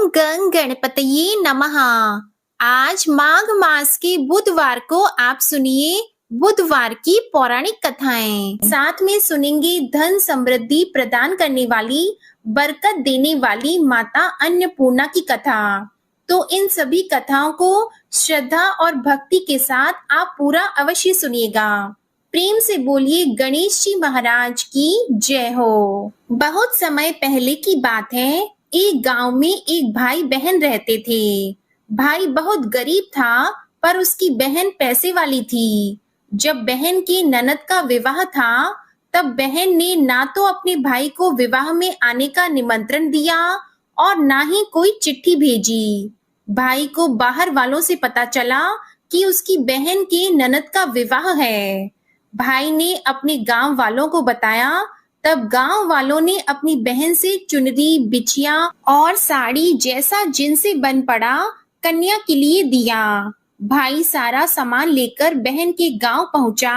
ओम गंग गणपतये नमः। आज माघ मास के बुधवार को आप सुनिए बुधवार की पौराणिक कथाएं। साथ में सुनेंगे धन समृद्धि प्रदान करने वाली, बरकत देने वाली माता अन्नपूर्णा की कथा। तो इन सभी कथाओं को श्रद्धा और भक्ति के साथ आप पूरा अवश्य सुनिएगा। प्रेम से बोलिए गणेश जी महाराज की जय हो। बहुत समय पहले की बात है। एक गांव में एक भाई बहन रहते थे। भाई बहुत गरीब था, पर उसकी बहन पैसे वाली थी। जब बहन की ननद का विवाह था, तब बहन ने ना तो अपने भाई को विवाह में आने का निमंत्रण दिया और ना ही कोई चिट्ठी भेजी। भाई को बाहर वालों से पता चला कि उसकी बहन के ननद का विवाह है। भाई ने अपने गांव वालों को बताया। तब गांव वालों ने अपनी बहन से चुनरी, बिछिया और साड़ी जैसा जिनसे बन पड़ा कन्या के लिए दिया। भाई सारा सामान लेकर बहन के गांव पहुंचा।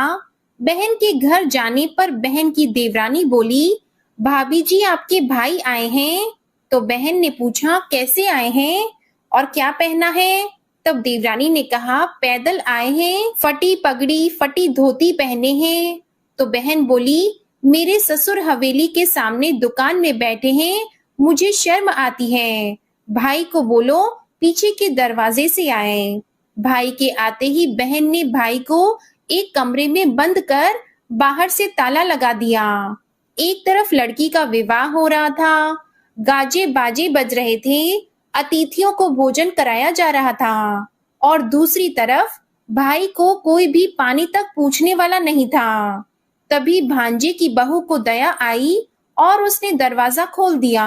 बहन के घर जाने पर बहन की देवरानी बोली, भाभी जी आपके भाई आए हैं। तो बहन ने पूछा, कैसे आए हैं और क्या पहना है? तब देवरानी ने कहा, पैदल आए हैं, फटी पगड़ी फटी धोती पहने हैं। तो बहन बोली, मेरे ससुर हवेली के सामने दुकान में बैठे हैं, मुझे शर्म आती है। भाई को बोलो पीछे के दरवाजे से आए। भाई के आते ही बहन ने भाई को एक कमरे में बंद कर बाहर से ताला लगा दिया। एक तरफ लड़की का विवाह हो रहा था, गाजे बाजे बज रहे थे, अतिथियों को भोजन कराया जा रहा था, और दूसरी तरफ भाई को कोई भी पानी तक पूछने वाला नहीं था। तभी भांजे की बहू को दया आई और उसने दरवाजा खोल दिया।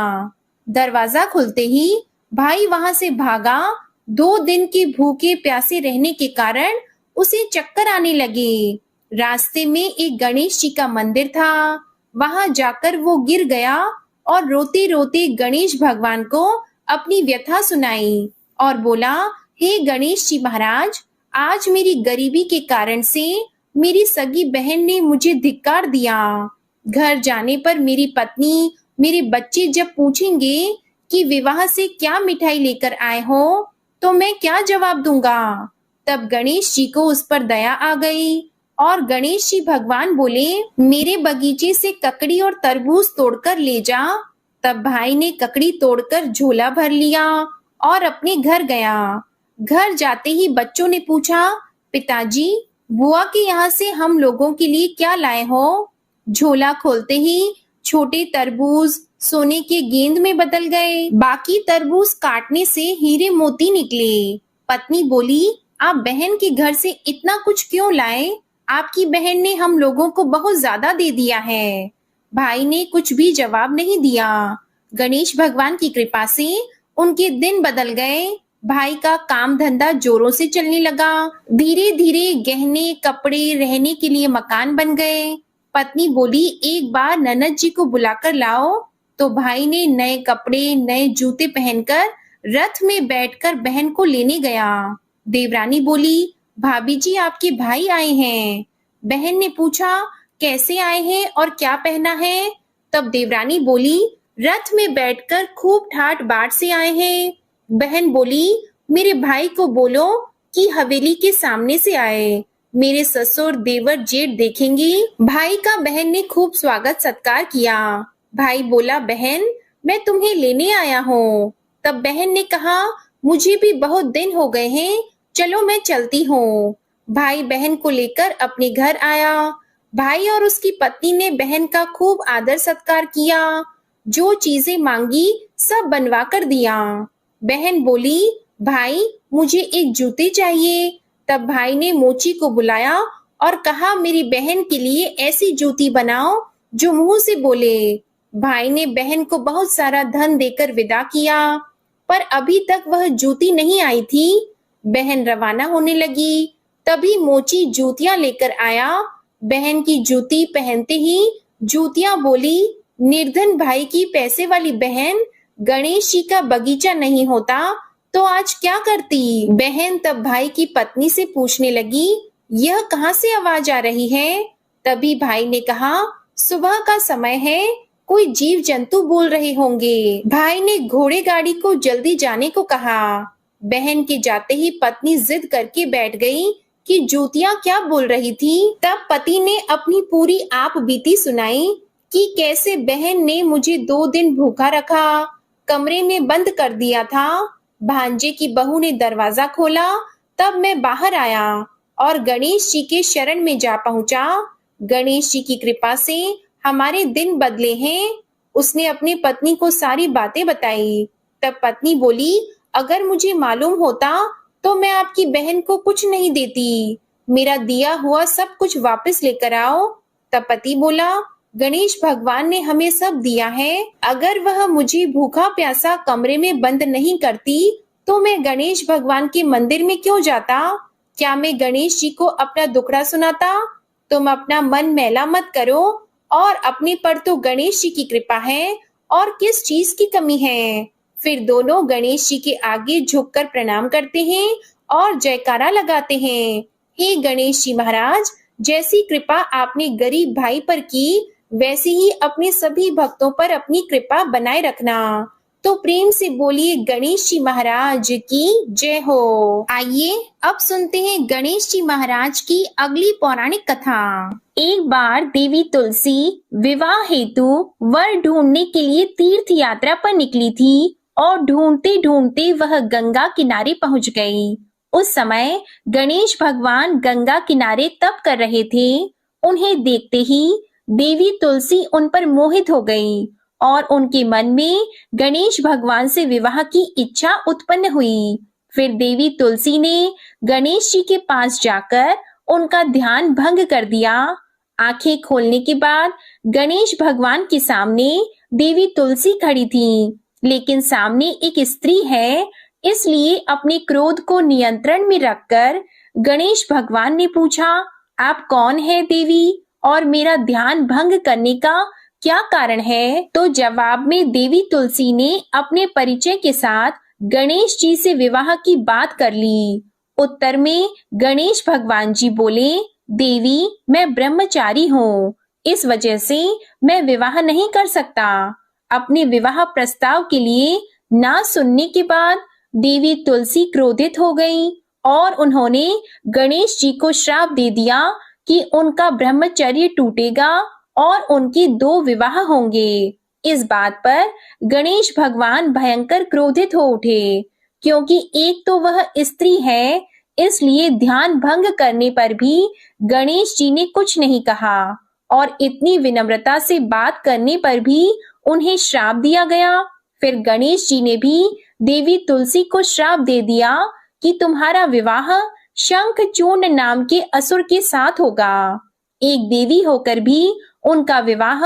दरवाजा खुलते ही भाई वहां से भागा। 2 दिन के भूखे प्यासे रहने के कारण उसे चक्कर आने लगे। रास्ते में एक गणेश जी का मंदिर था। वहां जाकर वो गिर गया और रोते रोते गणेश भगवान को अपनी व्यथा सुनाई और बोला, हे गणेश जी महाराज, आज मेरी गरीबी के कारण से मेरी सगी बहन ने मुझे धिक्कार दिया। घर जाने पर मेरी पत्नी, मेरे बच्चे जब पूछेंगे कि विवाह से क्या मिठाई लेकर आए हो, तो मैं क्या जवाब दूंगा? तब गणेश जी को उस पर दया आ गई और गणेश जी भगवान बोले, मेरे बगीचे से ककड़ी और तरबूज तोड़कर ले जा। तब भाई ने ककड़ी तोड़कर झोला भर लिया और अपने घर गया। घर जाते ही बच्चों ने पूछा, पिताजी, बुआ के यहाँ से हम लोगों के लिए क्या लाए हो? झोला खोलते ही छोटे तरबूज सोने के गेंद में बदल गए। बाकी तरबूज काटने से हीरे मोती निकले। पत्नी बोली, आप बहन के घर से इतना कुछ क्यों लाए? आपकी बहन ने हम लोगों को बहुत ज्यादा दे दिया है। भाई ने कुछ भी जवाब नहीं दिया। गणेश भगवान की कृपा से उनके दिन बदल गए। भाई का काम धंधा जोरों से चलने लगा। धीरे धीरे गहने, कपड़े, रहने के लिए मकान बन गए। पत्नी बोली, एक बार ननद जी को बुलाकर लाओ। तो भाई ने नए कपड़े, नए जूते पहनकर रथ में बैठकर बहन को लेने गया। देवरानी बोली, भाभी जी आपके भाई आए हैं। बहन ने पूछा, कैसे आए हैं और क्या पहना है? तब देवरानी बोली, रथ में बैठकर खूब ठाट बाट से आए हैं। बहन बोली, मेरे भाई को बोलो कि हवेली के सामने से आए, मेरे ससुर देवर जेठ देखेंगे। भाई का बहन ने खूब स्वागत सत्कार किया। भाई बोला, बहन मैं तुम्हें लेने आया हूँ। तब बहन ने कहा, मुझे भी बहुत दिन हो गए हैं, चलो मैं चलती हूँ। भाई बहन को लेकर अपने घर आया। भाई और उसकी पत्नी ने बहन का खूब आदर सत्कार किया। जो चीजें मांगी सब बनवा कर दिया। बहन बोली, भाई मुझे एक जूते चाहिए। तब भाई ने मोची को बुलाया और कहा, मेरी बहन के लिए ऐसी जूती बनाओ जो मुंह से बोले। भाई ने बहन को बहुत सारा धन देकर विदा किया, पर अभी तक वह जूती नहीं आई थी। बहन रवाना होने लगी। तभी मोची जूतियां लेकर आया। बहन की जूती पहनते ही जूतियां बोली, निर्धन भाई की पैसे वाली बहन, गणेश जी का बगीचा नहीं होता तो आज क्या करती? बहन तब भाई की पत्नी से पूछने लगी, यह कहाँ से आवाज आ रही है? तभी भाई ने कहा, सुबह का समय है, कोई जीव जंतु बोल रहे होंगे। भाई ने घोड़े गाड़ी को जल्दी जाने को कहा। बहन के जाते ही पत्नी जिद करके बैठ गई कि जूतियां क्या बोल रही थी। तब पति ने अपनी पूरी आप बीती सुनाई कि कैसे बहन ने मुझे 2 दिन भूखा रखा, कमरे में बंद कर दिया था। भांजे की बहू ने दरवाजा खोला, तब मैं बाहर आया और गणेश जी के शरण में जा पहुंचा। गणेश जी की कृपा से हमारे दिन बदले हैं। उसने अपनी पत्नी को सारी बातें बताई। तब पत्नी बोली, अगर मुझे मालूम होता तो मैं आपकी बहन को कुछ नहीं देती। मेरा दिया हुआ सब कुछ वापस लेकर आओ। तब पति बोला, गणेश भगवान ने हमें सब दिया है। अगर वह मुझे भूखा प्यासा कमरे में बंद नहीं करती तो मैं गणेश भगवान के मंदिर में क्यों जाता? क्या मैं गणेश जी को अपना दुखड़ा सुनाता? तुम अपना मन मैला मत करो और अपने पर तो गणेश जी की कृपा है और किस चीज की कमी है। फिर दोनों गणेश जी के आगे झुककर प्रणाम करते हैं और जयकारा लगाते हैं। हे गणेश जी महाराज, जैसी कृपा आपने गरीब भाई पर की वैसे ही अपने सभी भक्तों पर अपनी कृपा बनाए रखना। तो प्रेम से बोलिए गणेश जी महाराज की जय हो। आइए अब सुनते हैं गणेश जी महाराज की अगली पौराणिक कथा। एक बार देवी तुलसी विवाह हेतु वर ढूंढने के लिए तीर्थ यात्रा पर निकली थी और ढूंढते ढूंढते वह गंगा किनारे पहुंच गई। उस समय गणेश भगवान गंगा किनारे तप कर रहे थे। उन्हें देखते ही देवी तुलसी उन पर मोहित हो गई और उनके मन में गणेश भगवान से विवाह की इच्छा उत्पन्न हुई। फिर देवी तुलसी ने गणेश जी के पास जाकर उनका ध्यान भंग कर दिया। आंखें खोलने के बाद गणेश भगवान के सामने देवी तुलसी खड़ी थी, लेकिन सामने एक स्त्री है, इसलिए अपने क्रोध को नियंत्रण में रखकर गणेश भगवान ने पूछा, आप कौन है देवी और मेरा ध्यान भंग करने का क्या कारण है? तो जवाब में देवी तुलसी ने अपने परिचय के साथ गणेश जी से विवाह की बात कर ली। उत्तर में गणेश भगवान जी बोले, देवी मैं ब्रह्मचारी हूँ, इस वजह से मैं विवाह नहीं कर सकता। अपने विवाह प्रस्ताव के लिए ना सुनने के बाद देवी तुलसी क्रोधित हो गई और उन्होंने गणेश जी को श्राप दे दिया कि उनका ब्रह्मचर्य टूटेगा और उनके 2 विवाह होंगे। इस बात पर गणेश भगवान भयंकर क्रोधित हो उठे, क्योंकि एक तो वह स्त्री है, इसलिए ध्यान भंग करने पर भी गणेश जी ने कुछ नहीं कहा और इतनी विनम्रता से बात करने पर भी उन्हें श्राप दिया गया। फिर गणेश जी ने भी देवी तुलसी को श्राप दे दिया कि तुम्हारा विवाह शंखचूर्ण नाम के असुर के साथ होगा। एक देवी होकर भी उनका विवाह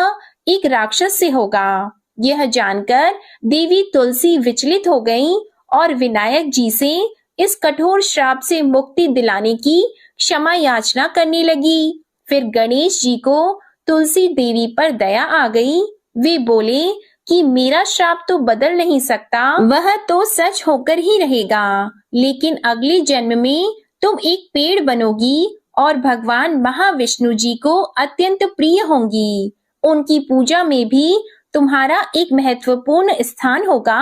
एक राक्षस से होगा। यह जानकर देवी तुलसी विचलित हो गईं और विनायक जी से इस कठोर श्राप से मुक्ति दिलाने की क्षमा याचना करने लगी। फिर गणेश जी को तुलसी देवी पर दया आ गई। वे बोले कि मेरा श्राप तो बदल नहीं सकता, वह तो सच होकर ही रहेगा, लेकिन अगले जन्म में तुम एक पेड़ बनोगी और भगवान महाविष्णु जी को अत्यंत प्रिय होंगी। उनकी पूजा में भी तुम्हारा एक महत्वपूर्ण स्थान होगा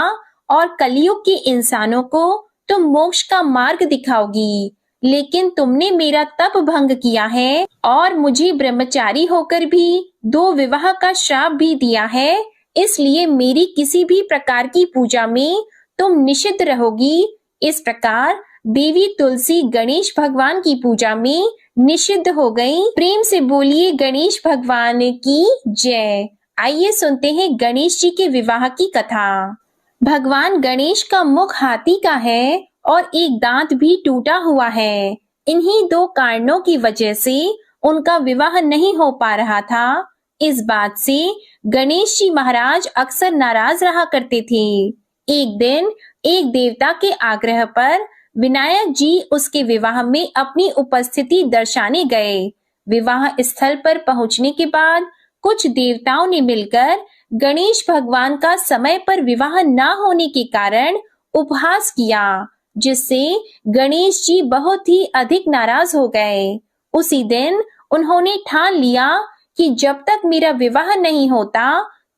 और कलयुग के इंसानों को तुम मोक्ष का मार्ग दिखाओगी। लेकिन तुमने मेरा तप भंग किया है और मुझे ब्रह्मचारी होकर भी 2 विवाह का श्राप भी दिया है, इसलिए मेरी किसी भी प्रकार की पूजा में तुम निषिद्ध रहोगी। इस प्रकार देवी तुलसी गणेश भगवान की पूजा में निषिद्ध हो गई। प्रेम से बोलिए गणेश भगवान की जय। आइए सुनते हैं गणेश जी के विवाह की कथा। भगवान गणेश का मुख हाथी का है और एक दांत भी टूटा हुआ है। इन्हीं 2 कारणों की वजह से उनका विवाह नहीं हो पा रहा था। इस बात से गणेश जी महाराज अक्सर नाराज रहा करते थे। एक दिन एक देवता के आग्रह पर विनायक जी उसके विवाह में अपनी उपस्थिति दर्शाने गए। विवाह स्थल पर पहुंचने के बाद कुछ देवताओं ने मिलकर गणेश भगवान का समय पर विवाह न होने के कारण उपहास किया, जिससे गणेश जी बहुत ही अधिक नाराज हो गए। उसी दिन उन्होंने ठान लिया कि जब तक मेरा विवाह नहीं होता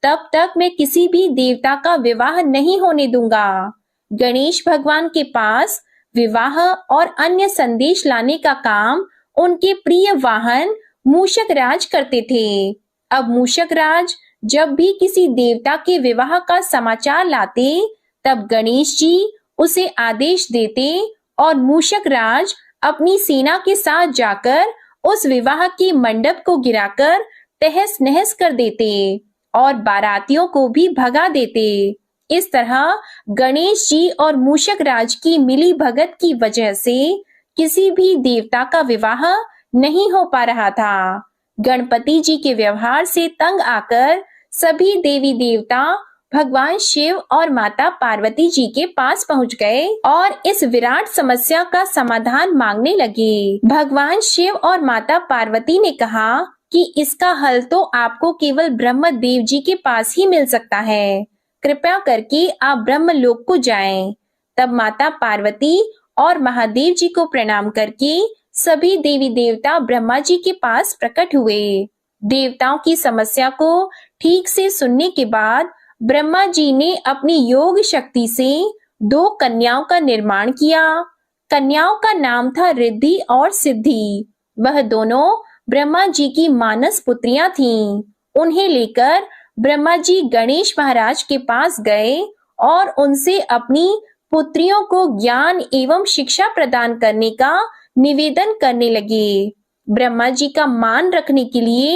तब तक मैं किसी भी देवता का विवाह नहीं होने दूंगा। गणेश भगवान के पास विवाह और अन्य संदेश लाने का काम उनके प्रिय वाहन मूषक राज करते थे। अब मूषक राज जब भी किसी देवता के विवाह का समाचार लाते, तब गणेश जी उसे आदेश देते और मूषक राज अपनी सेना के साथ जाकर उस विवाह के मंडप को गिराकर तहस नहस कर देते और बारातियों को भी भगा देते। इस तरह गणेश जी और मूषक राज की मिली भगत की वजह से किसी भी देवता का विवाह नहीं हो पा रहा था। गणपति जी के व्यवहार से तंग आकर सभी देवी देवता भगवान शिव और माता पार्वती जी के पास पहुंच गए और इस विराट समस्या का समाधान मांगने लगे। भगवान शिव और माता पार्वती ने कहा कि इसका हल तो आपको केवल ब्रह्मदेव जी के पास ही मिल सकता है। कृपया करके आप ब्रह्मलोक को जाएं। तब माता पार्वती और महादेव जी को प्रणाम करके सभी देवी देवता ब्रह्मा जी के पास प्रकट हुए। देवताओं की समस्या को ठीक से सुनने के बाद ब्रह्मा जी ने अपनी योग शक्ति से 2 कन्याओं का निर्माण किया। कन्याओं का नाम था रिद्धि और सिद्धि। वह दोनों ब्रह्मा जी की मानस पुत्रियां थीं। उन्हें लेकर ब्रह्मा जी गणेश महाराज के पास गए और उनसे अपनी पुत्रियों को ज्ञान एवं शिक्षा प्रदान करने का निवेदन करने लगे। ब्रह्मा जी का मान रखने के लिए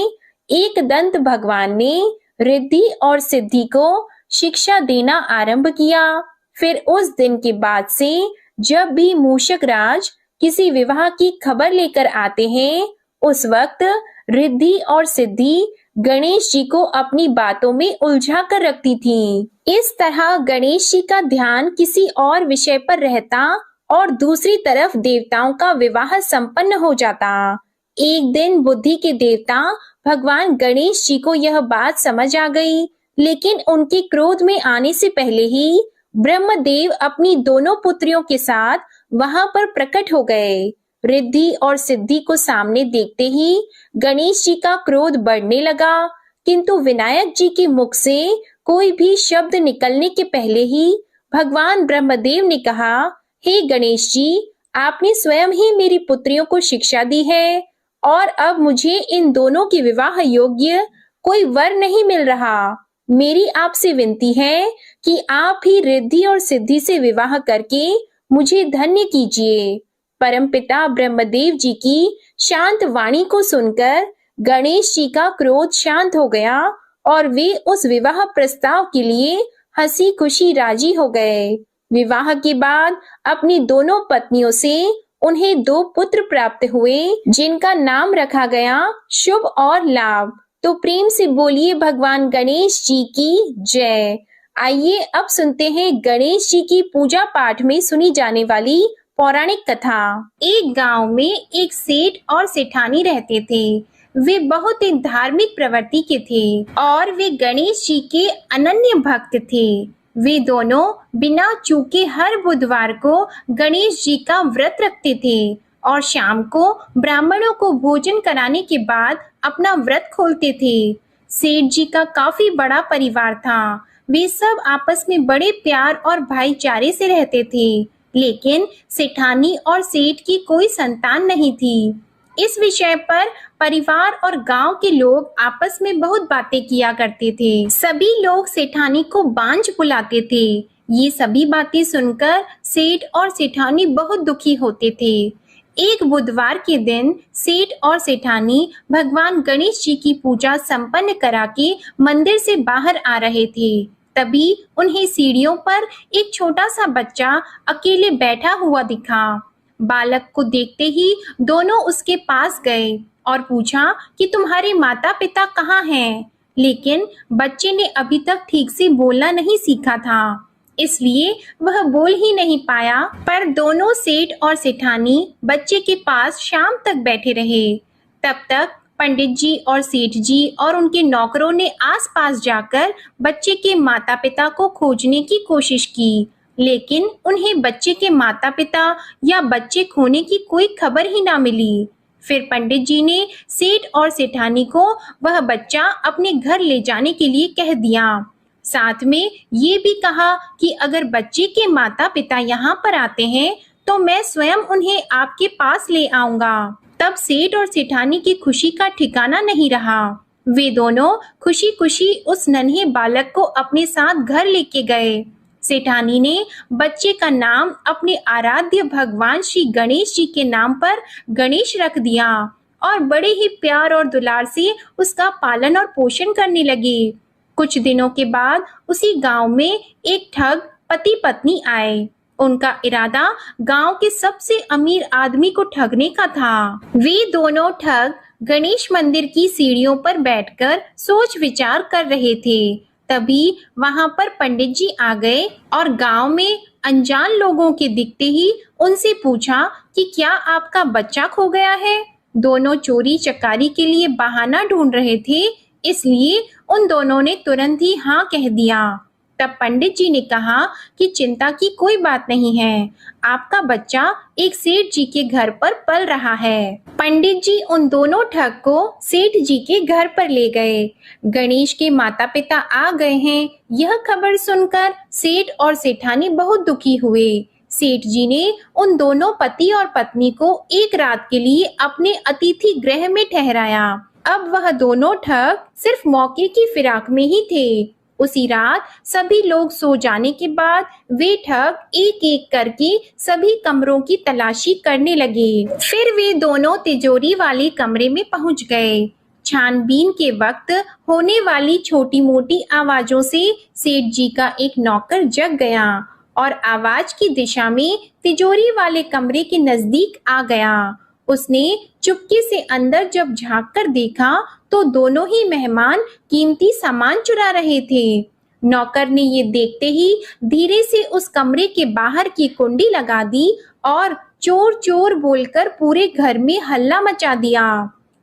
एक दंत भगवान ने रिद्धि और सिद्धि को शिक्षा देना आरंभ किया। फिर उस दिन के बाद से जब भी मूषक राज किसी विवाह की खबर लेकर आते हैं, उस वक्त रिद्धि और सिद्धि गणेश जी को अपनी बातों में उलझा कर रखती थी। इस तरह गणेश जी का ध्यान किसी और विषय पर रहता और दूसरी तरफ देवताओं का विवाह संपन्न हो जाता। एक दिन बुद्धि के देवता भगवान गणेश जी को यह बात समझ आ गई, लेकिन उनके क्रोध में आने से पहले ही ब्रह्मदेव अपनी दोनों पुत्रियों के साथ वहां पर प्रकट हो गए। रिद्धि और सिद्धि को सामने देखते ही गणेश जी का क्रोध बढ़ने लगा, किंतु विनायक जी के मुख से कोई भी शब्द निकलने के पहले ही भगवान ब्रह्मदेव ने कहा, हे गणेश जी, आपने स्वयं ही मेरी पुत्रियों को शिक्षा दी है और अब मुझे इन दोनों के विवाह योग्य कोई वर नहीं मिल रहा। मेरी आपसे विनती है कि आप ही रिद्धि और सिद्धि से विवाह करके मुझे धन्य कीजिए। परमपिता ब्रह्मदेव जी की शांत वाणी को सुनकर गणेश जी का क्रोध शांत हो गया और वे उस विवाह प्रस्ताव के लिए हंसी खुशी राजी हो गए। विवाह के बाद अपनी दोनों पत्नियों से उन्हें 2 पुत्र प्राप्त हुए, जिनका नाम रखा गया शुभ और लाभ। तो प्रेम से बोलिए भगवान गणेश जी की जय। आइए अब सुनते हैं गणेश जी की पूजा पाठ में सुनी जाने वाली पौराणिक कथा। एक गांव में एक सेठ और सेठानी रहते थे। वे बहुत ही धार्मिक प्रवृत्ति के थे और वे गणेश जी के अनन्य भक्त थे। वे दोनों बिना चूके हर बुधवार को गणेश जी का व्रत रखते थे और शाम को ब्राह्मणों को भोजन कराने के बाद अपना व्रत खोलते थे। सेठ जी का काफी बड़ा परिवार था। वे सब आपस में बड़े प्यार और भाईचारे से रहते थे, लेकिन सेठानी और सेठ की कोई संतान नहीं थी। इस विषय पर परिवार और गांव के लोग आपस में बहुत बातें किया करते थे। सभी लोग सेठानी को बांझ बुलाते थे। ये सभी बातें सुनकर सेठ और सेठानी बहुत दुखी होते थे। एक बुधवार के दिन सेठ और सेठानी भगवान गणेश जी की पूजा संपन्न करा के मंदिर से बाहर आ रहे थे। तभी उन्हें सीढ़ियों पर एक छोटा सा बच्चा अकेले बैठा हुआ दिखा। बालक को देखते ही दोनों उसके पास गए और पूछा कि तुम्हारे माता पिता कहाँ हैं? लेकिन बच्चे ने अभी तक ठीक से बोलना नहीं सीखा था, इसलिए वह बोल ही नहीं पाया। पर दोनों सेठ और सेठानी बच्चे के पास शाम तक बैठे रहे। तब तक पंडित जी और सेठ जी और उनके नौकरों ने आसपास जाकर बच्चे के माता पिता को खोजने की कोशिश की, लेकिन उन्हें बच्चे के माता पिता या बच्चे खोने की कोई खबर ही ना मिली। फिर पंडित जी ने सेठ और सेठानी को वह बच्चा अपने घर ले जाने के लिए कह दिया। साथ में ये भी कहा कि अगर बच्चे के माता पिता यहाँ पर आते हैं तो मैं स्वयं उन्हें आपके पास ले आऊंगा। तब सेठ और सेठानी की खुशी का ठिकाना नहीं रहा। वे दोनों खुशी खुशी उस नन्हे बालक को अपने साथ घर लेके गए। सेठानी ने बच्चे का नाम अपने आराध्य भगवान श्री गणेश जी के नाम पर गणेश रख दिया और बड़े ही प्यार और दुलार से उसका पालन और पोषण करने लगे। कुछ दिनों के बाद उसी गांव में एक ठग पति पत्नी आए। उनका इरादा गांव के सबसे अमीर आदमी को ठगने का था। वे दोनों ठग गणेश मंदिर की सीढ़ियों पर बैठकर सोच विचार कर रहे थे। तभी वहां पर पंडित जी आ गए और गांव में अनजान लोगों के दिखते ही उनसे पूछा कि क्या आपका बच्चा खो गया है। दोनों चोरी चकारी के लिए बहाना ढूंढ रहे थे, इसलिए उन दोनों ने तुरंत ही हाँ कह दिया। तब पंडित जी ने कहा कि चिंता की कोई बात नहीं है, आपका बच्चा एक सेठ जी के घर पर पल रहा है। पंडित जी उन दोनों ठग को सेठ जी के घर पर ले गए। गणेश के माता पिता आ गए हैं, यह खबर सुनकर सेठ और सेठानी बहुत दुखी हुए। सेठ जी ने उन दोनों पति और पत्नी को एक रात के लिए अपने अतिथि गृह में ठहराया। अब वह दोनों ठग सिर्फ मौके की फिराक में ही थे। उसी रात सभी लोग सो जाने के बाद वे ठग एक एक करके सभी कमरों की तलाशी करने लगे। फिर वे दोनों तिजोरी वाले कमरे में पहुंच गए। छानबीन के वक्त होने वाली छोटी मोटी आवाजों से सेठ जी का एक नौकर जग गया और आवाज की दिशा में तिजोरी वाले कमरे के नजदीक आ गया। उसने चुपके से अंदर जब झांक कर देखा तो दोनों ही मेहमान कीमती सामान चुरा रहे थे। नौकर ने ये देखते ही धीरे से उस कमरे के बाहर की कुंडी लगा दी और चोर चोर बोलकर पूरे घर में हल्ला मचा दिया।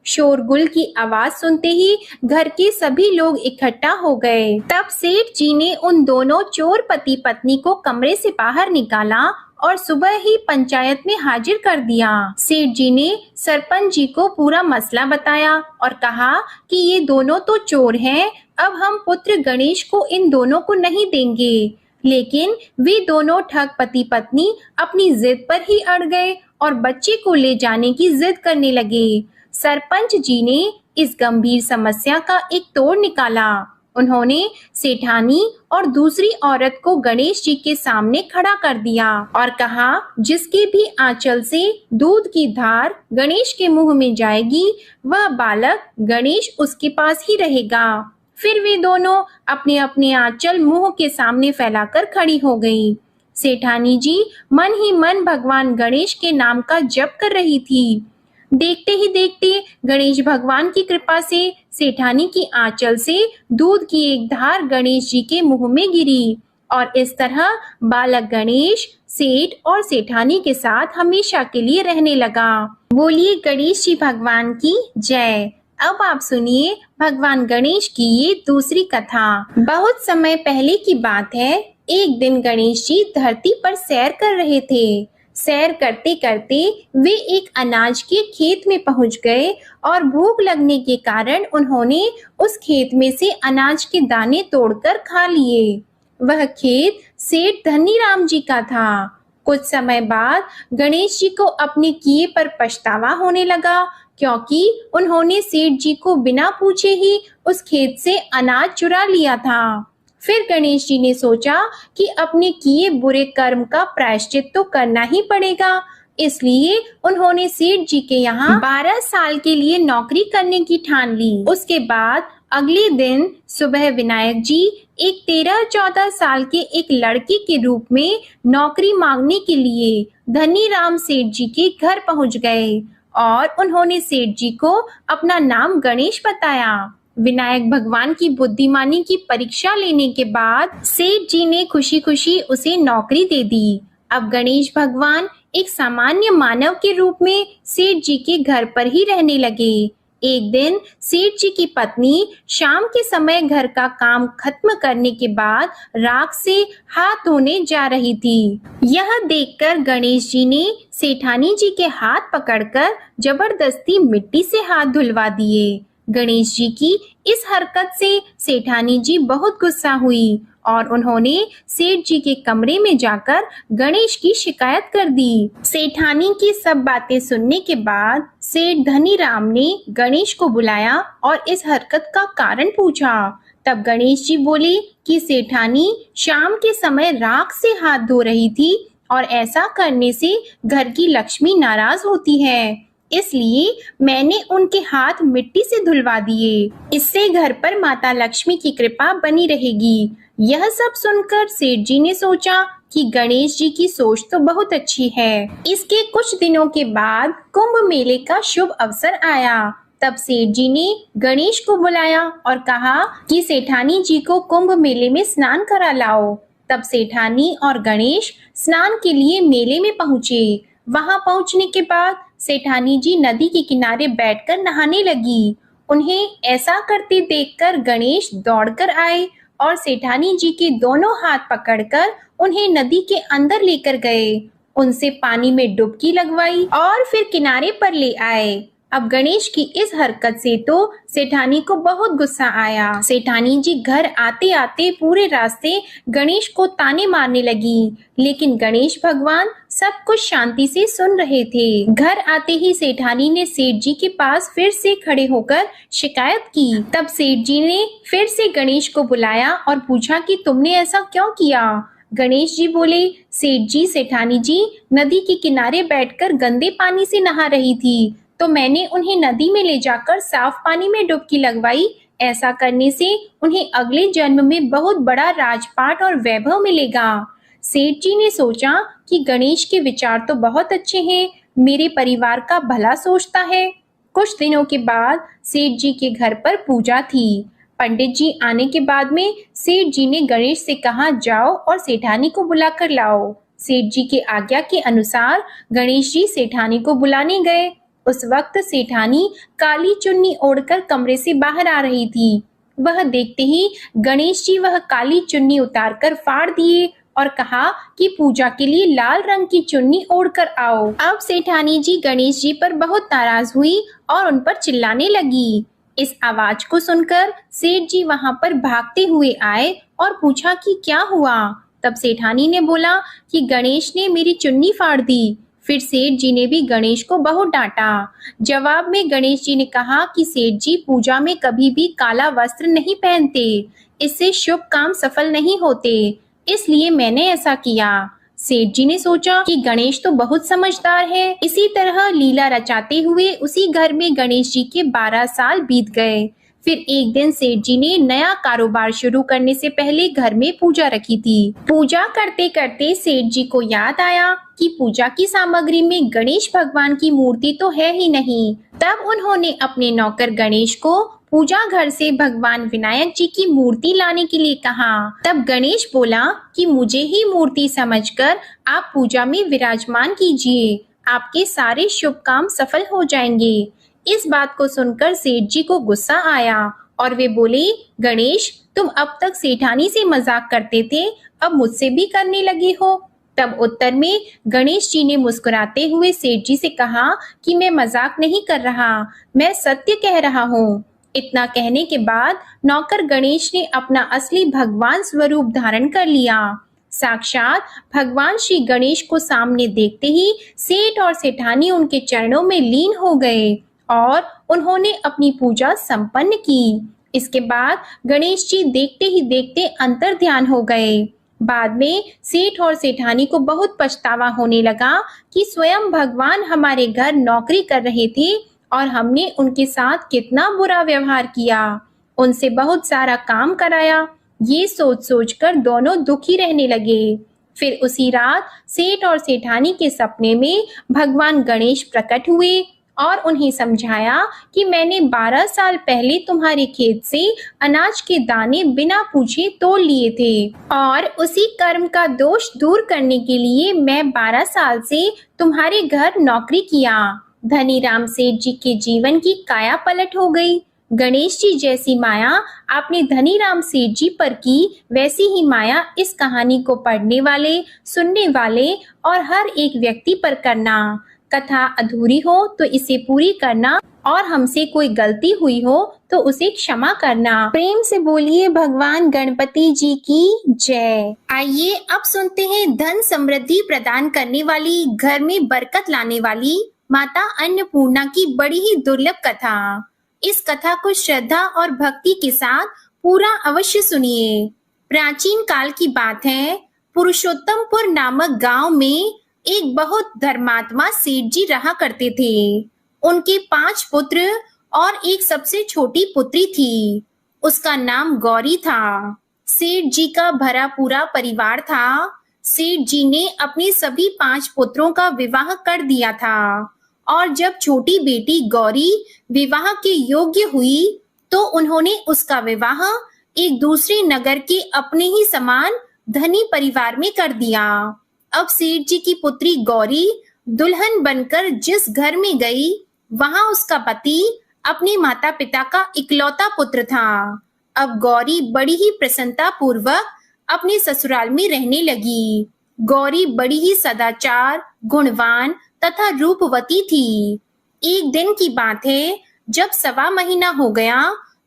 शोरगुल की आवाज सुनते ही घर के सभी लोग इकट्ठा हो गए। तब सेठ जी ने उन दोनों चोर पति पत्नी को कमरे से बाहर निकाला और सुबह ही पंचायत में हाजिर कर दिया। सेठ जी ने सरपंच जी को पूरा मसला बताया और कहा कि ये दोनों तो चोर हैं, अब हम पुत्र गणेश को इन दोनों को नहीं देंगे। लेकिन वे दोनों ठग पति पत्नी अपनी जिद पर ही अड़ गए और बच्चे को ले जाने की जिद करने लगे। सरपंच जी ने इस गंभीर समस्या का एक तोड़ निकाला। उन्होंने सेठानी और दूसरी औरत को गणेश जी के सामने खड़ा कर दिया और कहा, जिसके भी आंचल से दूध की धार गणेश के मुंह में जाएगी, वह बालक गणेश उसके पास ही रहेगा। फिर वे दोनों अपने अपने आंचल मुंह के सामने फैलाकर खड़ी हो गईं। सेठानी जी मन ही मन भगवान गणेश के नाम का जप कर रही थी। देखते ही देखते गणेश भगवान की कृपा से सेठानी की आंचल से दूध की एक धार गणेश जी के मुंह में गिरी और इस तरह बालक गणेश सेठ और सेठानी के साथ हमेशा के लिए रहने लगा। बोलिए गणेश जी भगवान की जय। अब आप सुनिए भगवान गणेश की ये दूसरी कथा। बहुत समय पहले की बात है। एक दिन गणेश जी धरती पर सैर कर रहे थे। सैर करते करते वे एक अनाज के खेत में पहुंच गए और भूख लगने के कारण उन्होंने उस खेत में से अनाज के दाने तोड़कर खा लिए। वह खेत सेठ धनीराम जी का था। कुछ समय बाद गणेश जी को अपने किए पर पछतावा होने लगा, क्योंकि उन्होंने सेठ जी को बिना पूछे ही उस खेत से अनाज चुरा लिया था। फिर गणेश जी ने सोचा कि अपने किए बुरे कर्म का प्रायश्चित तो करना ही पड़ेगा, इसलिए उन्होंने सेठ जी के यहाँ 12 साल के लिए नौकरी करने की ठान ली। उसके बाद अगले दिन सुबह विनायक जी एक 13-14 साल के एक लड़के के रूप में नौकरी मांगने के लिए धनीराम सेठ जी के घर पहुंच गए और उन्होंने सेठ जी को अपना नाम गणेश बताया। विनायक भगवान की बुद्धिमानी की परीक्षा लेने के बाद सेठ जी ने खुशी खुशी उसे नौकरी दे दी। अब गणेश भगवान एक सामान्य मानव के रूप में सेठ जी के घर पर ही रहने लगे। एक दिन सेठ जी की पत्नी शाम के समय घर का काम खत्म करने के बाद राख से हाथ धोने जा रही थी। यह देखकर गणेश जी ने सेठानी जी के हाथ पकड़कर जबरदस्ती मिट्टी से हाथ धुलवा दिए। गणेश जी की इस हरकत से सेठानी जी बहुत गुस्सा हुई और उन्होंने सेठ जी के कमरे में जाकर गणेश की शिकायत कर दी। सेठानी की सब बातें सुनने के बाद सेठ धनीराम ने गणेश को बुलाया और इस हरकत का कारण पूछा। तब गणेश जी बोले कि सेठानी शाम के समय राख से हाथ धो रही थी और ऐसा करने से घर की लक्ष्मी नाराज होती है, इसलिए मैंने उनके हाथ मिट्टी से धुलवा दिए। इससे घर पर माता लक्ष्मी की कृपा बनी रहेगी। यह सब सुनकर सेठ जी ने सोचा कि गणेश जी की सोच तो बहुत अच्छी है। इसके कुछ दिनों के बाद कुंभ मेले का शुभ अवसर आया। तब सेठ जी ने गणेश को बुलाया और कहा कि सेठानी जी को कुंभ मेले में स्नान करा लाओ। तब सेठानी और गणेश स्नान के लिए मेले में पहुंचे। वहां पहुंचने के बाद सेठानी जी नदी के किनारे बैठकर नहाने लगी। उन्हें ऐसा करते देखकर गणेश दौड़कर आए और सेठानी जी के दोनों हाथ पकड़कर उन्हें नदी के अंदर लेकर गए, उनसे पानी में डुबकी लगवाई और फिर किनारे पर ले आए। अब गणेश की इस हरकत से तो सेठानी को बहुत गुस्सा आया। सेठानी जी घर आते आते पूरे रास्ते गणेश को ताने मारने लगी, लेकिन गणेश भगवान सब कुछ शांति से सुन रहे थे। घर आते ही सेठानी ने सेठ जी के पास फिर से खड़े होकर शिकायत की। तब सेठ जी ने फिर से गणेश को बुलाया और पूछा कि तुमने ऐसा क्यों किया। गणेश जी बोले, सेठ जी सेठानी जी नदी के किनारे बैठकर गंदे पानी से नहा रही थी, तो मैंने उन्हें नदी में ले जाकर साफ पानी में डुबकी लगवाई। ऐसा करने से उन्हें अगले जन्म में बहुत बड़ा राजपाट और वैभव मिलेगा। सेठ जी ने सोचा कि गणेश के विचार तो बहुत अच्छे हैं, मेरे परिवार का भला सोचता है। कुछ दिनों के बाद सेठ जी के घर पर पूजा थी। पंडित जी आने के बाद में सेठ जी ने गणेश से कहा, जाओ और सेठानी को बुलाकर लाओ। सेठ जी के आज्ञा के अनुसार गणेश जी सेठानी को बुलाने गए। उस वक्त सेठानी काली चुन्नी ओढ़कर कमरे से बाहर आ रही थी। वह देखते ही गणेश जी वह काली चुन्नी उतारकर फाड़ दिए और कहा कि पूजा के लिए लाल रंग की चुन्नी ओढ़कर आओ। अब सेठानी जी गणेश जी पर बहुत नाराज हुई और उन पर चिल्लाने लगी। इस आवाज को सुनकर सेठ जी वहां पर भागते हुए आए और पूछा कि क्या हुआ। तब सेठानी ने बोला कि गणेश ने मेरी चुन्नी फाड़ दी। फिर सेठ जी ने भी गणेश को बहुत डांटा। जवाब में गणेश जी ने कहा कि सेठ जी पूजा में कभी भी काला वस्त्र नहीं पहनते, इससे शुभ काम सफल नहीं होते, इसलिए मैंने ऐसा किया। सेठ जी ने सोचा कि गणेश तो बहुत समझदार है। इसी तरह लीला रचाते हुए उसी घर में गणेश जी के 12 साल बीत गए। फिर एक दिन सेठ जी ने नया कारोबार शुरू करने से पहले घर में पूजा रखी थी। पूजा करते करते सेठ जी को याद आया कि पूजा की सामग्री में गणेश भगवान की मूर्ति तो है ही नहीं। तब उन्होंने अपने नौकर गणेश को पूजा घर से भगवान विनायक जी की मूर्ति लाने के लिए कहा। तब गणेश बोला कि मुझे ही मूर्ति समझकर आप पूजा में विराजमान कीजिए, आपके सारे शुभ काम सफल हो जाएंगे। इस बात को सुनकर सेठ जी को गुस्सा आया और वे बोले, गणेश तुम अब तक सेठानी से मजाक करते थे, अब मुझसे भी करने लगे हो। तब उत्तर में गणेश जी ने मुस्कुराते हुए सेठ जी से कहा कि मैं मजाक नहीं कर रहा, मैं सत्य कह रहा हूँ। इतना कहने के बाद नौकर गणेश ने अपना असली भगवान स्वरूप धारण कर लिया। साक्षात भगवान श्री गणेश को सामने देखते ही सेठ और सेठानी उनके चरणों में लीन हो गए और उन्होंने अपनी पूजा संपन्न की। इसके बाद गणेश जी देखते ही देखते अंतर ध्यान हो गए। बाद में सेठ और सेठानी को बहुत पछतावा होने लगा कि स्वयं भगवान हमारे घर नौकरी कर रहे थे और हमने उनके साथ कितना बुरा व्यवहार किया, उनसे बहुत सारा काम कराया। ये सोच सोचकर दोनों दुखी रहने लगे। फिर उसी रात सेठ और सेठानी के सपने में भगवान गणेश प्रकट हुए और उन्हें समझाया कि मैंने 12 साल पहले तुम्हारे खेत से अनाज के दाने बिना पूछे तोड़ लिए थे और उसी कर्म का दोष दूर करने के लिए मैं 12 साल से तुम्हारे घर नौकरी किया। धनीराम सेठ जी के जीवन की काया पलट हो गई। गणेश जी जैसी माया आपने धनीराम सेठ जी पर की, वैसी ही माया इस कहानी को पढ़ने वाले, सुनने वाले और हर एक व्यक्ति पर करना। कथा अधूरी हो तो इसे पूरी करना और हमसे कोई गलती हुई हो तो उसे क्षमा करना। प्रेम से बोलिए भगवान गणपति जी की जय। आइए अब सुनते हैं धन समृद्धि प्रदान करने वाली, घर में बरकत लाने वाली माता अन्नपूर्णा की बड़ी ही दुर्लभ कथा। इस कथा को श्रद्धा और भक्ति के साथ पूरा अवश्य सुनिए। प्राचीन काल की बात है। पुरुषोत्तमपुर नामक गांव में एक बहुत धर्मात्मा सेठ जी रहा करते थे। उनके 5 पुत्र और एक सबसे छोटी पुत्री थी। उसका नाम गौरी था। सेठ जी का भरा पूरा परिवार था। सेठ जी ने अपने सभी 5 पुत्रों का विवाह कर दिया था और जब छोटी बेटी गौरी विवाह के योग्य हुई तो उन्होंने उसका विवाह एक दूसरे नगर के अपने ही समान धनी परिवार में कर दिया। अब सेठ जी की पुत्री गौरी दुल्हन बनकर जिस घर में गई, वहां उसका पति अपने माता पिता का इकलौता पुत्र था। अब गौरी बड़ी ही प्रसन्नता पूर्वक अपने ससुराल में रहने लगी। गौरी बड़ी ही सदाचार, गुणवान तथा रूपवती थी। एक दिन की बात है, जब 1.25 महीना हो गया,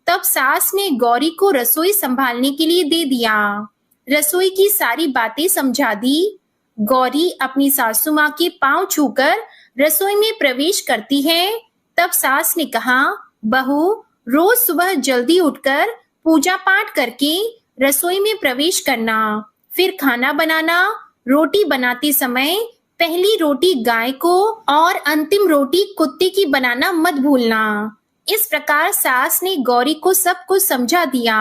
तब सास ने गौरी को रसोई संभालने के लिए दे दिया। रसोई की सारी बातें समझा दी। गौरी अपनी सासू माँ के पांव छूकर रसोई में प्रवेश करती है। तब सास ने कहा, बहू, रोज सुबह जल्दी उठकर पूजा पाठ करके रसोई में प्रवेश करना, फिर खाना बनाना। रोटी बनाते समय पहली रोटी गाय को और अंतिम रोटी कुत्ते की बनाना मत भूलना। इस प्रकार सास ने गौरी को सब कुछ समझा दिया।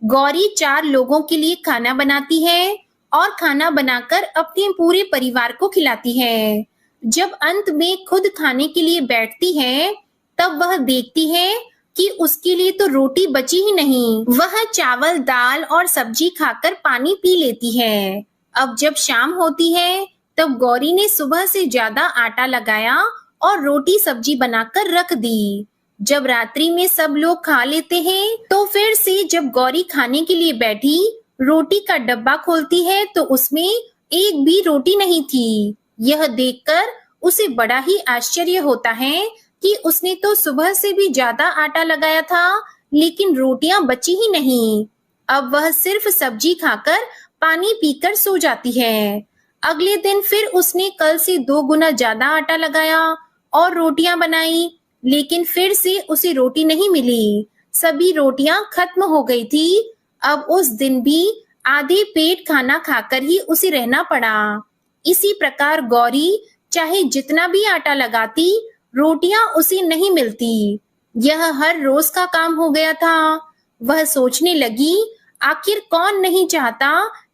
गौरी 4 लोगों के लिए खाना बनाती है और खाना बनाकर अपने पूरे परिवार को खिलाती है। जब अंत में खुद खाने के लिए बैठती है, तब वह देखती है कि उसके लिए तो रोटी बची ही नहीं। वह चावल, दाल और सब्जी खाकर पानी पी लेती है। अब जब शाम होती है, तब गौरी ने सुबह से ज्यादा आटा लगाया और रोटी सब्जी बनाकर रख दी। जब रात्रि में सब लोग खा लेते हैं, तो फिर से जब गौरी खाने के लिए बैठी, रोटी का डब्बा खोलती है तो उसमें एक भी रोटी नहीं थी। यह देखकर उसे बड़ा ही आश्चर्य होता है कि उसने तो सुबह से भी ज्यादा आटा लगाया था, लेकिन रोटियां बची ही नहीं। अब वह सिर्फ सब्जी खाकर पानी पीकर सो जाती है। अगले दिन फिर उसने कल से 2 गुना ज्यादा आटा लगाया और रोटियां बनाई, लेकिन फिर से उसे रोटी नहीं मिली। सभी रोटियां खत्म हो गई थी। अब उस दिन भी आधे पेट खाना खाकर ही उसे रहना पड़ा। इसी प्रकार गौरी चाहे जितना भी आटा लगाती, रोटियां उसे नहीं मिलती। यह हर रोज का काम हो गया था। वह सोचने लगी, आखिर कौन नहीं चाहता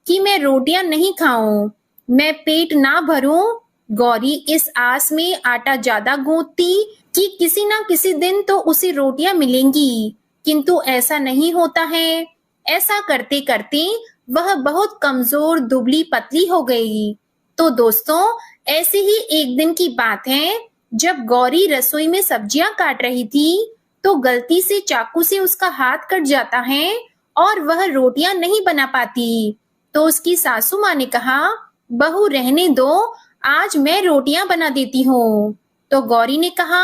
कि मैं रोटियां नहीं खाऊं, मैं पेट ना भरूं। गौरी इस आस में आटा ज्यादा गूंथती कि किसी ना किसी दिन तो उसे रोटियां मिलेंगी, किंतु ऐसा नहीं होता है। ऐसा करते करते वह बहुत कमजोर, दुबली पतली हो गई। तो दोस्तों, ऐसे ही एक दिन की बात है, जब गौरी रसोई में सब्जियां काट रही थी, तो गलती से चाकू से उसका हाथ कट जाता है और वह रोटियां नहीं बना पाती। तो उसकी सासू माँ ने कहा, बहू रहने दो, आज मैं रोटियां बना देती हूँ। तो गौरी ने कहा,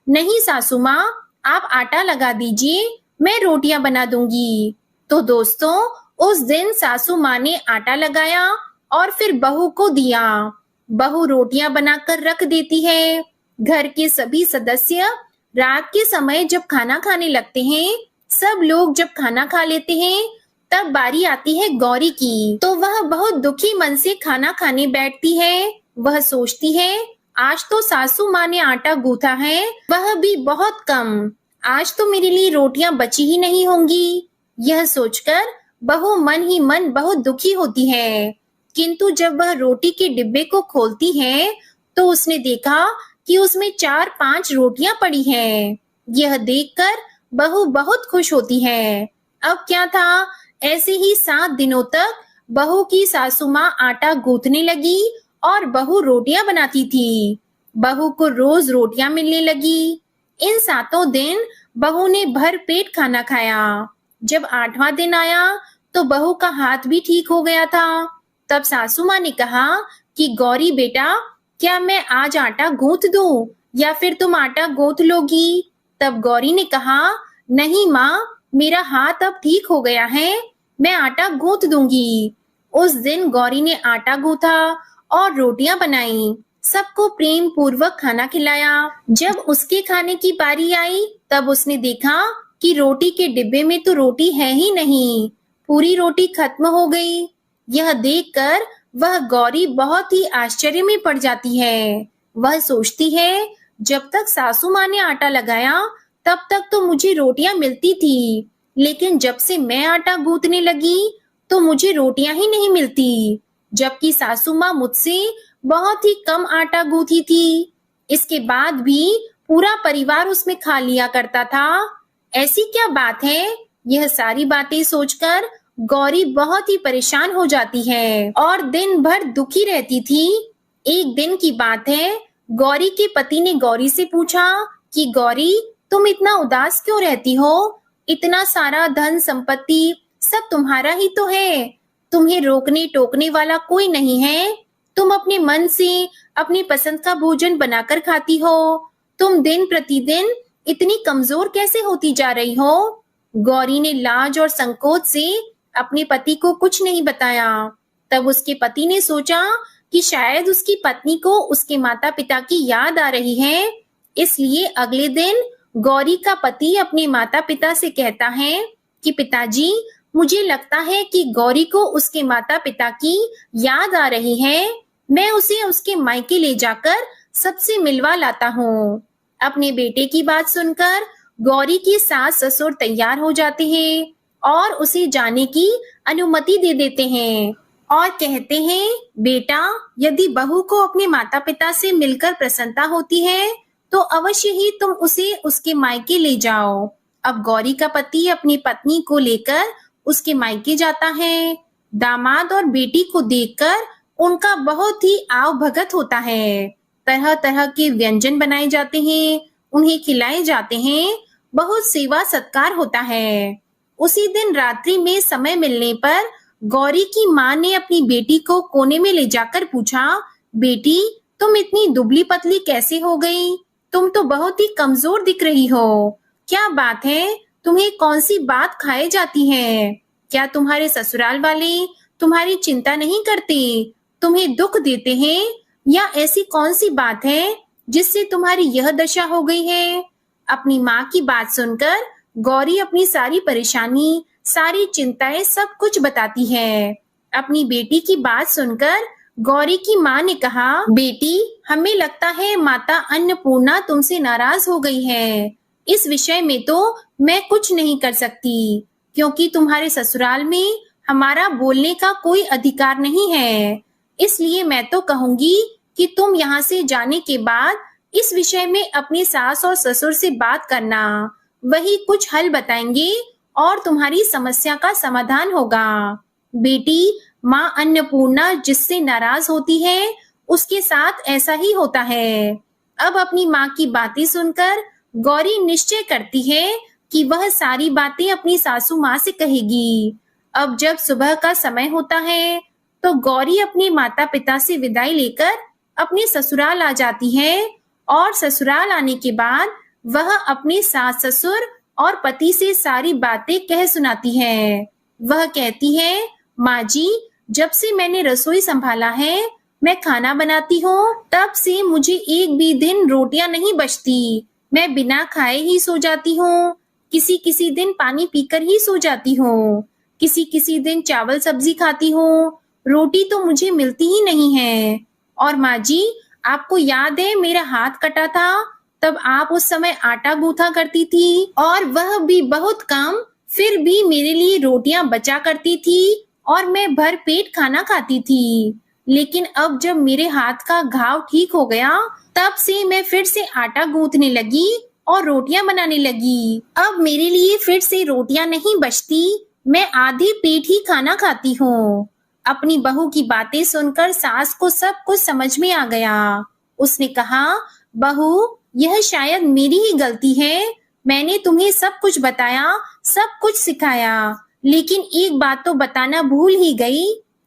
नहीं सासू माँ, आप आटा लगा दीजिए, मैं रोटियां बना दूंगी। तो दोस्तों, उस दिन सासू माँ ने आटा लगाया और फिर बहू को दिया। बहू रोटियां बनाकर रख देती है। घर के सभी सदस्य रात के समय जब खाना खाने लगते हैं, सब लोग जब खाना खा लेते हैं, तब बारी आती है गौरी की। तो वह बहुत दुखी मन से खाना खाने बैठती है। वह सोचती है, आज तो सासू माँ ने आटा गूंथा है, वह भी बहुत कम। आज तो मेरे लिए रोटियां बची ही नहीं होंगी। यह सोचकर बहू मन ही मन बहुत दुखी होती है। किंतु जब वह रोटी के डिब्बे को खोलती है, तो उसने देखा कि उसमें 4-5 रोटियां पड़ी हैं। यह देखकर बहू बहुत खुश होती है। अब क्या था, ऐसे ही 7 दिनों तक बहू की सासू माँ आटा गूंथने लगी और बहू रोटियां बनाती थी। बहू को रोज रोटियां मिलने लगी। इन 7 दिन बहू ने भर पेट खाना खाया। जब 8वां दिन आया तो बहू का हाथ भी ठीक हो गया था। तब सासू माँ ने कहा कि गौरी बेटा, क्या मैं आज आटा गूंथ दूं या फिर तुम आटा गूंथ लोगी? तब गौरी ने कहा, नहीं माँ, मेरा हाथ अब ठीक हो गया है, मैं आटा गूंथ दूंगी। उस दिन गौरी ने आटा गूंथा और रोटियां बनाई, सबको प्रेम पूर्वक खाना खिलाया। जब उसके खाने की बारी आई तब उसने देखा कि रोटी के डिब्बे में तो रोटी है ही नहीं, पूरी रोटी खत्म हो गई। यह देखकर वह गौरी बहुत ही आश्चर्य में पड़ जाती है। वह सोचती है, जब तक सासू माँ ने आटा लगाया तब तक तो मुझे रोटियां मिलती थी, लेकिन जब से मैं आटा गूंथने लगी तो मुझे रोटियां ही नहीं मिलती, जबकि सासू माँ मुझसे बहुत ही कम आटा गूंथी थी। इसके बाद भी पूरा परिवार उसमें खा लिया करता था। ऐसी क्या बात है? यह सारी बातें सोचकर गौरी बहुत ही परेशान हो जाती है और दिन भर दुखी रहती थी। एक दिन की बात है, गौरी के पति ने गौरी से पूछा कि गौरी, तुम इतना उदास क्यों रहती हो? इतना सारा धन संपत्ति सब तुम्हारा ही तो है, तुम्हें रोकने टोकने वाला कोई नहीं है। तुम अपने मन से अपनी पसंद का भोजन बनाकर खाती हो, तुम दिन प्रतिदिन इतनी कमजोर कैसे होती जा रही हो? गौरी ने लाज और संकोच से अपने पति को कुछ नहीं बताया। तब उसके पति ने सोचा कि शायद उसकी पत्नी को उसके माता पिता की याद आ रही है, इसलिए अगले दिन गौरी का पति अपने माता पिता से कहता है कि पिताजी, मुझे लगता है कि गौरी को उसके माता पिता की याद आ रही है, मैं उसे उसके मायके ले जाकर सबसे मिलवा लाता हूँ। अपने बेटे की बात सुनकर गौरी की सास ससुर तैयार हो जाते हैं और उसे जाने की अनुमति दे देते हैं और कहते हैं, बेटा, यदि बहू को अपने माता पिता से मिलकर प्रसन्नता होती है तो अवश्य ही तुम उसे उसके मायके ले जाओ। अब गौरी का पति अपनी पत्नी को लेकर उसके मायके जाता है। दामाद और बेटी को देखकर उनका बहुत ही आव भगत होता है। तरह तरह के व्यंजन बनाए जाते हैं, उन्हें खिलाए जाते हैं, बहुत सेवा सत्कार होता है। उसी दिन रात्रि में समय मिलने पर गौरी की माँ ने अपनी बेटी को कोने में ले जाकर पूछा, बेटी, तुम इतनी दुबली पतली कैसे हो गई? तुम तो बहुत ही कमजोर दिख रही हो। क्या बात है? तुम्हें कौन सी बात खाए जाती है? क्या तुम्हारे ससुराल वाले तुम्हारी चिंता नहीं करते, तुम्हें दुख देते हैं, या ऐसी कौन सी बात है जिससे तुम्हारी यह दशा हो गई है? अपनी माँ की बात सुनकर गौरी अपनी सारी परेशानी, सारी चिंताएं सब कुछ बताती है। अपनी बेटी की बात सुनकर गौरी की माँ ने कहा, बेटी, हमें लगता है माता अन्नपूर्णा तुमसे नाराज हो गई है। इस विषय में तो मैं कुछ नहीं कर सकती, क्योंकि तुम्हारे ससुराल में हमारा बोलने का कोई अधिकार नहीं है। इसलिए मैं तो कहूंगी कि तुम यहाँ से जाने के बाद इस विषय में अपनी सास और ससुर से बात करना, वही कुछ हल बताएंगे और तुम्हारी समस्या का समाधान होगा। बेटी, माँ अन्नपूर्णा जिससे नाराज होती है उसके साथ ऐसा ही होता है। अब अपनी माँ की बातें सुनकर गौरी निश्चय करती है कि वह सारी बातें अपनी सासू माँ से कहेगी। अब जब सुबह का समय होता है तो गौरी अपने माता पिता से विदाई लेकर अपने ससुराल आ जाती है और ससुराल आने के बाद वह अपने सास ससुर और पति से सारी बातें कह सुनाती है। वह कहती है, माँ जी, जब से मैंने रसोई संभाला है, मैं खाना बनाती हूँ, तब से मुझे एक भी दिन रोटियां नहीं बचती। मैं बिना खाए ही सो जाती हूँ, किसी किसी दिन पानी पीकर ही सो जाती हूँ, किसी किसी दिन चावल सब्जी खाती हूँ, रोटी तो मुझे मिलती ही नहीं है। और माँ जी, आपको याद है मेरा हाथ कटा था, तब आप उस समय आटा गूंथा करती थी और वह भी बहुत कम, फिर भी मेरे लिए रोटियां बचा करती थी और मैं भर पेट खाना खाती थी। लेकिन अब जब मेरे हाथ का घाव ठीक हो गया, तब से मैं फिर से आटा गूंथने लगी और रोटियां बनाने लगी। अब मेरे लिए फिर से रोटियां नहीं बचती, मैं आधे पेट ही खाना खाती हूँ। अपनी बहू की बातें सुनकर सास को सब कुछ समझ में आ गया। उसने कहा, बहू, यह शायद मेरी ही गलती है। मैंने तुम्हें सब कुछ बताया, सब कुछ सिखाया, लेकिन एक बात तो बताना भूल ही गई।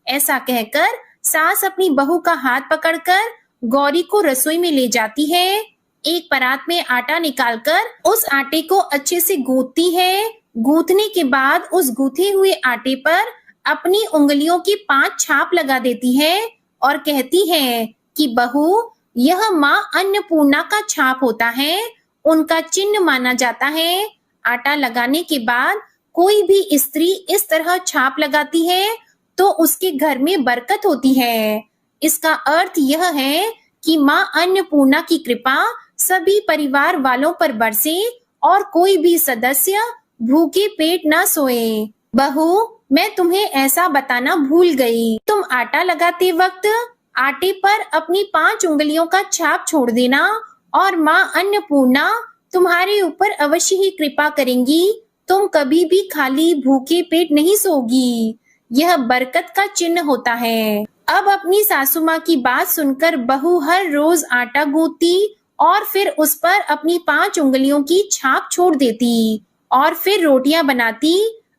ऐसा कहकर सास अपनी बहू का हाथ पकड़कर गौरी को रसोई में ले जाती है। एक परात में आटा निकालकर उस आटे को अच्छे से गूंथती है। गूंथने के बाद उस गूंथे हुए आटे पर अपनी उंगलियों की 5 छाप लगा देती है और कहती है कि बहू, यह माँ अन्नपूर्णा का छाप होता है, उनका चिन्ह माना जाता है। आटा लगाने के बाद कोई भी स्त्री इस तरह छाप लगाती है तो उसके घर में बरकत होती है। इसका अर्थ यह है कि माँ अन्नपूर्णा की कृपा सभी परिवार वालों पर बरसे और कोई भी सदस्य भूखे पेट ना सोए। बहू, मैं तुम्हें ऐसा बताना भूल गई। तुम आटा लगाते वक्त आटे पर अपनी 5 उंगलियों का छाप छोड़ देना और माँ अन्नपूर्णा तुम्हारे ऊपर अवश्य ही कृपा करेंगी। तुम कभी भी खाली भूखे पेट नहीं सोगी। यह बरकत का चिन्ह होता है। अब अपनी सासू माँ की बात सुनकर बहू हर रोज आटा गूंथती और फिर उस पर अपनी 5 उंगलियों की छाप छोड़ देती और फिर रोटियां बनाती।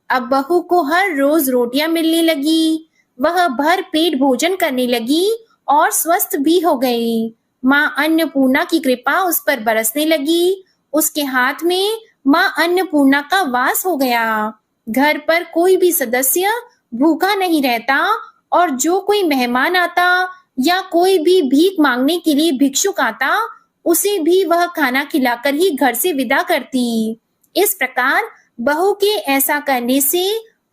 अब बहू को हर रोज रोटियां मिलने लगी। वह भर पेट भोजन करने लगी और स्वस्थ भी हो गई। माँ अन्नपूर्णा की कृपा उस पर बरसने लगी। उसके हाथ में माँ अन्नपूर्णा का वास हो गया। घर पर कोई भी सदस्य भूखा नहीं रहता और जो कोई मेहमान आता या कोई भी भीख मांगने के लिए भिक्षुक आता, उसे भी वह खाना खिलाकर ही घर से विदा करती। इस प्रकार बहू के ऐसा करने से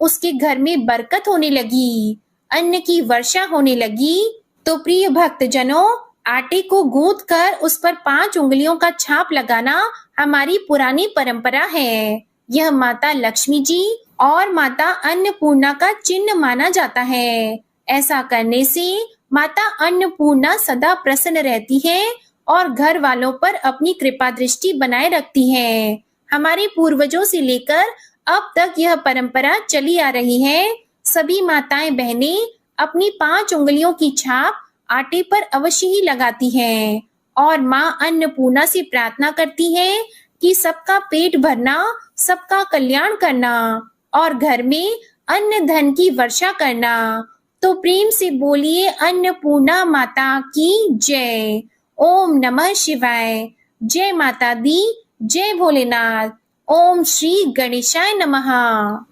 उसके घर में बरकत होने लगी, अन्न की वर्षा होने लगी। तो प्रिय भक्तजनों, आटे को गूंथ कर उस पर 5 उंगलियों का छाप लगाना हमारी पुरानी परंपरा है। यह माता लक्ष्मी जी और माता अन्नपूर्णा का चिन्ह माना जाता है। ऐसा करने से माता अन्नपूर्णा सदा प्रसन्न रहती है और घर वालों पर अपनी कृपा दृष्टि बनाए रखती है। हमारे पूर्वजों से लेकर अब तक यह परंपरा चली आ रही है। सभी माताएं बहनें अपनी 5 उंगलियों की छाप आटे पर अवश्य ही लगाती हैं और माँ अन्नपूर्णा से प्रार्थना करती है कि सबका पेट भरना, सबका कल्याण करना और घर में अन्न धन की वर्षा करना। तो प्रेम से बोलिए अन्नपूर्णा माता की जय। ओम नमः शिवाय। जय माता दी, जय भोलेनाथ। ओम श्री गणेशाय नमः।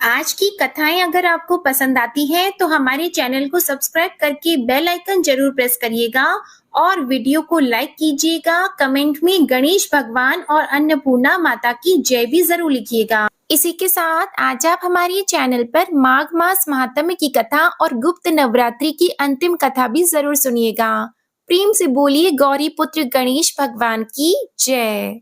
आज की कथाएं अगर आपको पसंद आती हैं तो हमारे चैनल को सब्सक्राइब करके बेल आइकन जरूर प्रेस करिएगा और वीडियो को लाइक कीजिएगा। कमेंट में गणेश भगवान और अन्नपूर्णा माता की जय भी जरूर लिखिएगा। इसी के साथ आज आप हमारे चैनल पर माघ मास महात्म्य की कथा और गुप्त नवरात्रि की अंतिम कथा भी जरूर सुनिएगा। प्रेम से बोलिए गौरी पुत्र गणेश भगवान की जय।